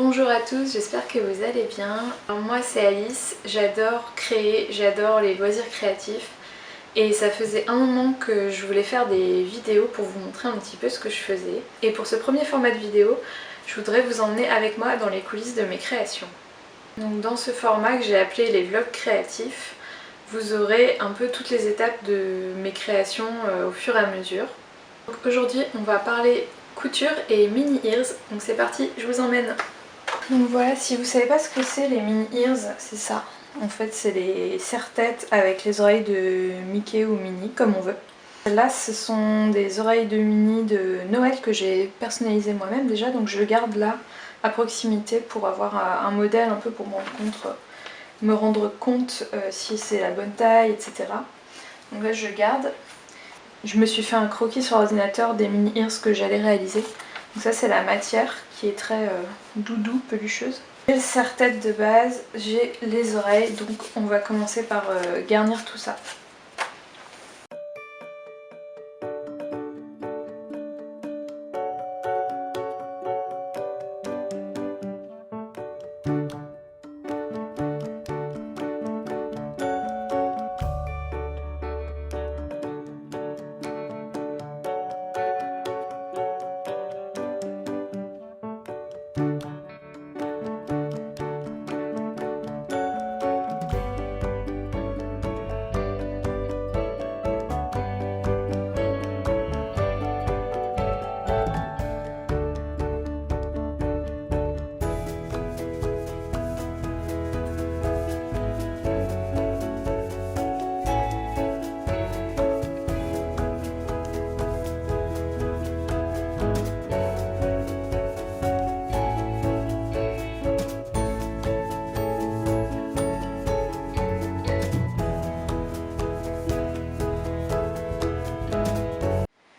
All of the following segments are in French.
Bonjour à tous, j'espère que vous allez bien. Alors moi c'est Alice, j'adore créer, j'adore les loisirs créatifs et ça faisait un moment que je voulais faire des vidéos pour vous montrer un petit peu ce que je faisais. Et pour ce premier format de vidéo, je voudrais vous emmener avec moi dans les coulisses de mes créations. Donc dans ce format que j'ai appelé les vlogs créatifs, vous aurez un peu toutes les étapes de mes créations au fur et à mesure. Donc aujourd'hui on va parler couture et mini ears, donc c'est parti, je vous emmène. Donc voilà, si vous savez pas ce que c'est les mini ears, c'est ça. En fait c'est les serre-têtes avec les oreilles de Mickey ou Minnie, comme on veut. Là ce sont des oreilles de Minnie de Noël que j'ai personnalisées moi-même déjà, donc je le garde là à proximité pour avoir un modèle un peu pour me rendre compte si c'est la bonne taille, etc. Donc là je le garde. Je me suis fait un croquis sur l'ordinateur des mini ears que j'allais réaliser. Donc ça c'est la matière qui est très doudou, pelucheuse. J'ai le serre-tête de base, j'ai les oreilles, donc on va commencer par garnir tout ça.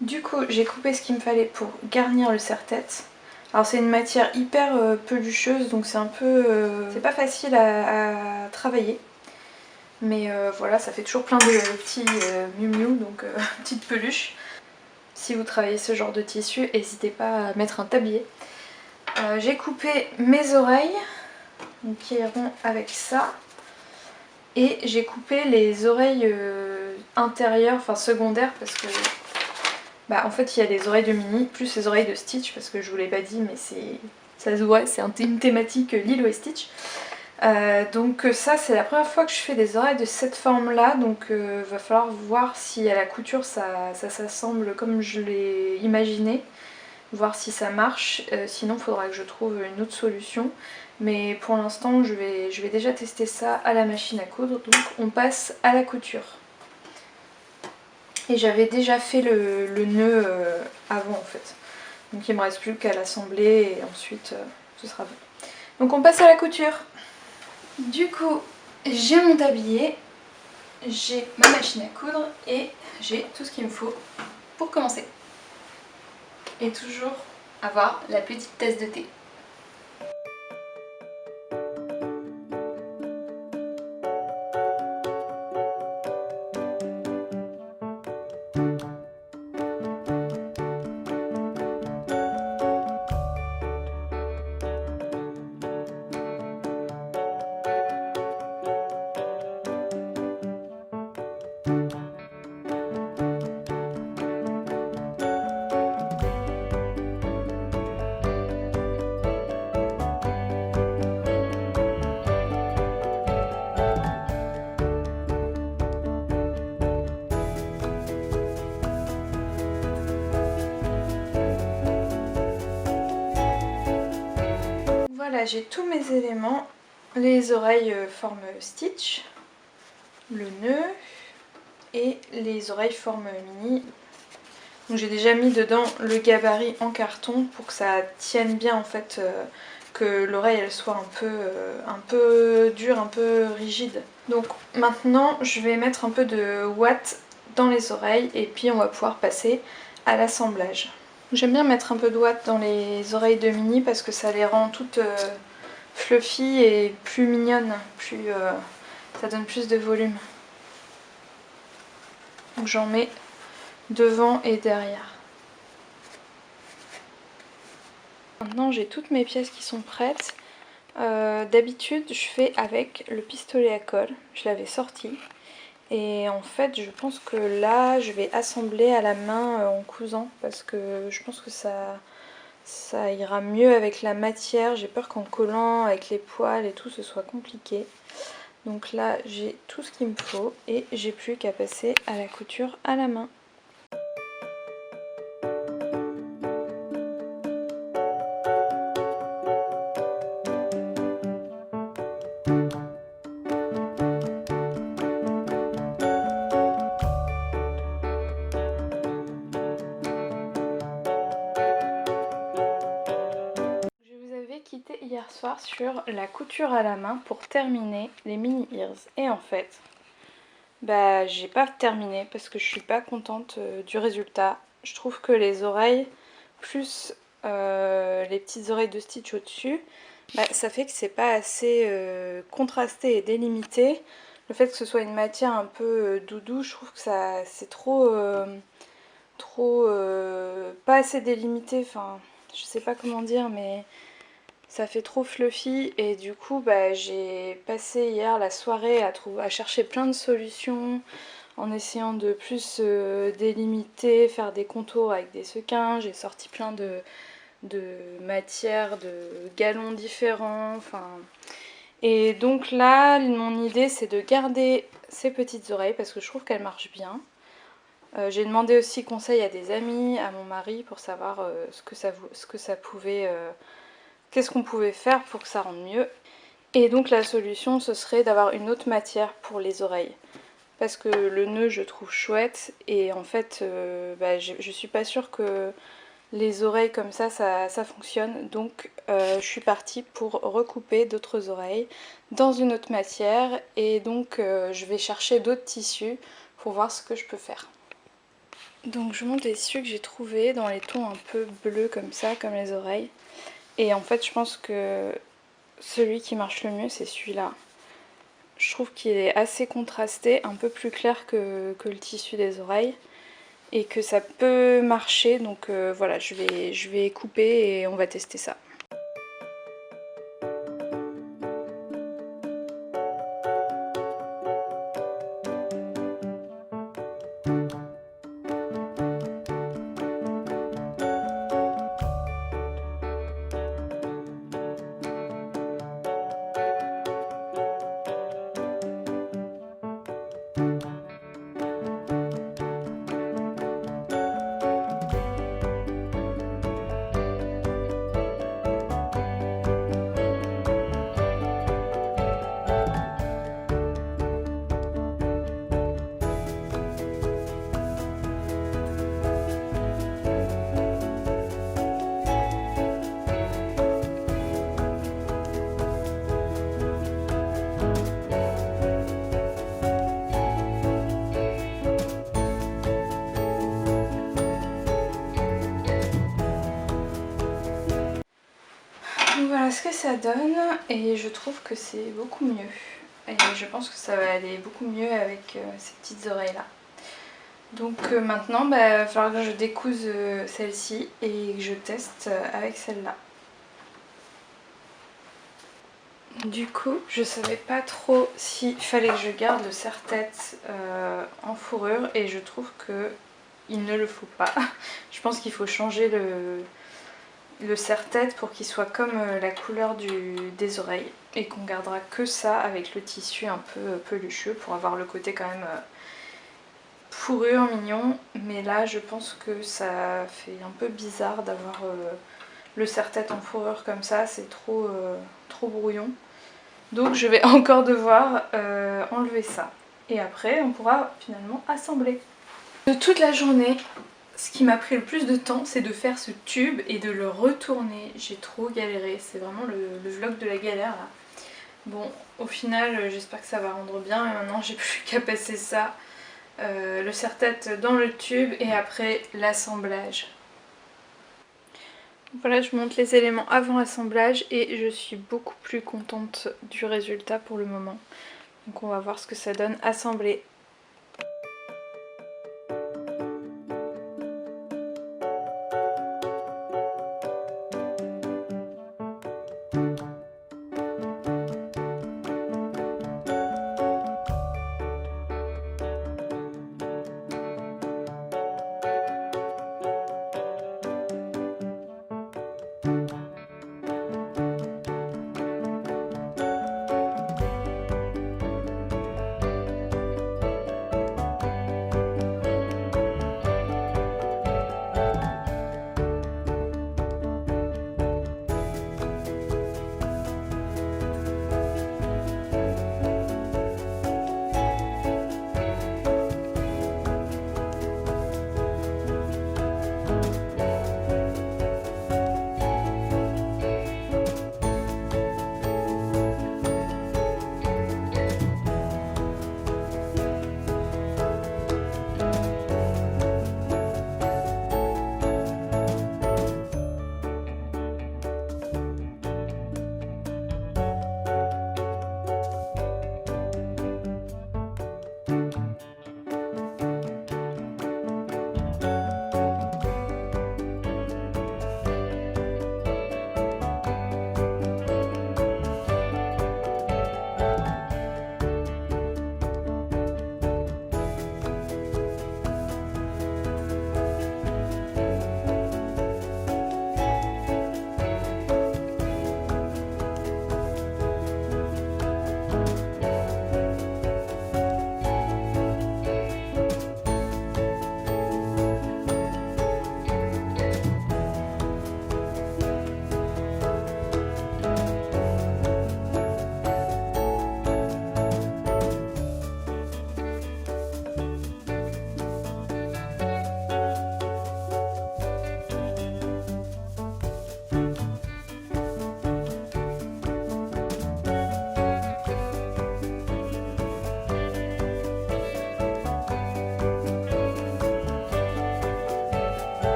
Du coup, j'ai coupé ce qu'il me fallait pour garnir le serre-tête. Alors c'est une matière hyper pelucheuse, donc c'est un peu... c'est pas facile à travailler. Mais voilà, ça fait toujours plein de petits miou-miou, donc petites peluches. Si vous travaillez ce genre de tissu, n'hésitez pas à mettre un tablier. J'ai coupé mes oreilles, donc qui iront avec ça. Et j'ai coupé les oreilles intérieures, enfin secondaires, parce que... en fait il y a les oreilles de Minnie plus les oreilles de Stitch, parce que je vous l'ai pas dit mais ça se voit, c'est une thématique Lilo et Stitch. Donc ça c'est la première fois que je fais des oreilles de cette forme là, donc va falloir voir si à la couture ça s'assemble comme je l'ai imaginé, voir si ça marche, sinon il faudra que je trouve une autre solution. Mais pour l'instant je vais déjà tester ça à la machine à coudre, donc on passe à la couture. Et j'avais déjà fait le nœud avant en fait. Donc il me reste plus qu'à l'assembler et ensuite ce sera bon. Donc on passe à la couture. Du coup j'ai mon tablier, j'ai ma machine à coudre et j'ai tout ce qu'il me faut pour commencer. Et toujours avoir la petite tasse de thé. Voilà, j'ai tous mes éléments. Les oreilles forment Stitch, le nœud et les oreilles forment Minnie. Donc j'ai déjà mis dedans le gabarit en carton pour que ça tienne bien en fait, que l'oreille elle soit un peu dure, un peu rigide. Donc maintenant je vais mettre un peu de ouate dans les oreilles et puis on va pouvoir passer à l'assemblage. J'aime bien mettre un peu de ouate dans les oreilles de Minnie parce que ça les rend toutes fluffy et plus mignonnes, ça donne plus de volume. Donc j'en mets devant et derrière. Maintenant j'ai toutes mes pièces qui sont prêtes. D'habitude je fais avec le pistolet à colle, je l'avais sorti. Et en fait je pense que là je vais assembler à la main en cousant parce que je pense que ça ira mieux avec la matière. J'ai peur qu'en collant avec les poils et tout ce soit compliqué. Donc là j'ai tout ce qu'il me faut et j'ai plus qu'à passer à la couture à la main. Quitté hier soir sur la couture à la main pour terminer les mini ears et en fait bah j'ai pas terminé parce que je suis pas contente du résultat. Je trouve que les oreilles plus les petites oreilles de Stitch au dessus, bah, ça fait que c'est pas assez contrasté et délimité. Le fait que ce soit une matière un peu doudou, je trouve que ça c'est trop pas assez délimité, enfin je sais pas comment dire, mais ça fait trop fluffy et du coup bah, j'ai passé hier la soirée à chercher plein de solutions en essayant de plus délimiter, faire des contours avec des sequins. J'ai sorti plein de matières, de galons différents. Enfin... Et donc là, mon idée c'est de garder ces petites oreilles parce que je trouve qu'elles marchent bien. J'ai demandé aussi conseil à des amis, à mon mari pour savoir ce que ça pouvait... qu'est-ce qu'on pouvait faire pour que ça rende mieux. Et donc la solution ce serait d'avoir une autre matière pour les oreilles. Parce que le nœud je trouve chouette et en fait bah, je suis pas sûre que les oreilles comme ça fonctionne. Donc je suis partie pour recouper d'autres oreilles dans une autre matière. Et donc je vais chercher d'autres tissus pour voir ce que je peux faire. Donc je montre les tissus que j'ai trouvés dans les tons un peu bleus comme ça, comme les oreilles. Et en fait je pense que celui qui marche le mieux c'est celui-là. Je trouve qu'il est assez contrasté, un peu plus clair que le tissu des oreilles. Et que ça peut marcher, donc voilà, je vais couper et on va tester ça. Donc voilà ce que ça donne et je trouve que c'est beaucoup mieux. Et je pense que ça va aller beaucoup mieux avec ces petites oreilles là. Donc maintenant, bah, il va falloir que je découse celle-ci et que je teste avec celle-là. Du coup, je savais pas trop s'il fallait que je garde le serre-tête en fourrure et je trouve que il ne le faut pas. Je pense qu'il faut changer le serre-tête pour qu'il soit comme la couleur des oreilles et qu'on gardera que ça avec le tissu un peu pelucheux pour avoir le côté quand même fourrure mignon. Mais là je pense que ça fait un peu bizarre d'avoir le serre-tête en fourrure comme ça, c'est trop brouillon. Donc je vais encore devoir enlever ça et après on pourra finalement assembler. De toute la journée, ce qui m'a pris le plus de temps, c'est de faire ce tube et de le retourner. J'ai trop galéré, c'est vraiment le vlog de la galère là. Bon, au final, j'espère que ça va rendre bien. Et maintenant, j'ai plus qu'à passer ça, le serre-tête dans le tube et après l'assemblage. Voilà, je monte les éléments avant assemblage et je suis beaucoup plus contente du résultat pour le moment. Donc on va voir ce que ça donne assemblé.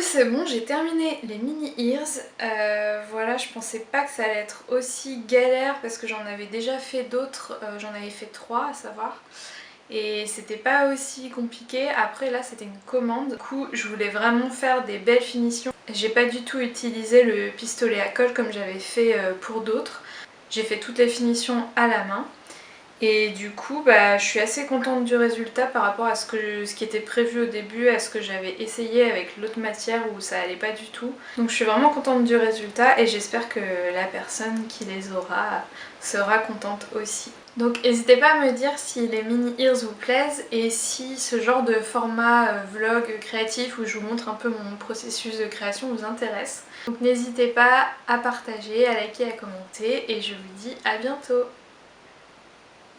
c'est bon, j'ai terminé les mini ears. Voilà, je pensais pas que ça allait être aussi galère parce que j'en avais déjà fait d'autres, j'en avais fait 3 à savoir. Et c'était pas aussi compliqué. Après là c'était une commande, du coup je voulais vraiment faire des belles finitions. J'ai pas du tout utilisé le pistolet à colle comme j'avais fait pour d'autres. J'ai fait toutes les finitions à la main. Et du coup je suis assez contente du résultat par rapport à ce qui était prévu au début, à ce que j'avais essayé avec l'autre matière où ça allait pas du tout. Donc je suis vraiment contente du résultat et j'espère que la personne qui les aura sera contente aussi. Donc n'hésitez pas à me dire si les mini ears vous plaisent et si ce genre de format vlog créatif où je vous montre un peu mon processus de création vous intéresse. Donc n'hésitez pas à partager, à liker, à commenter et je vous dis à bientôt.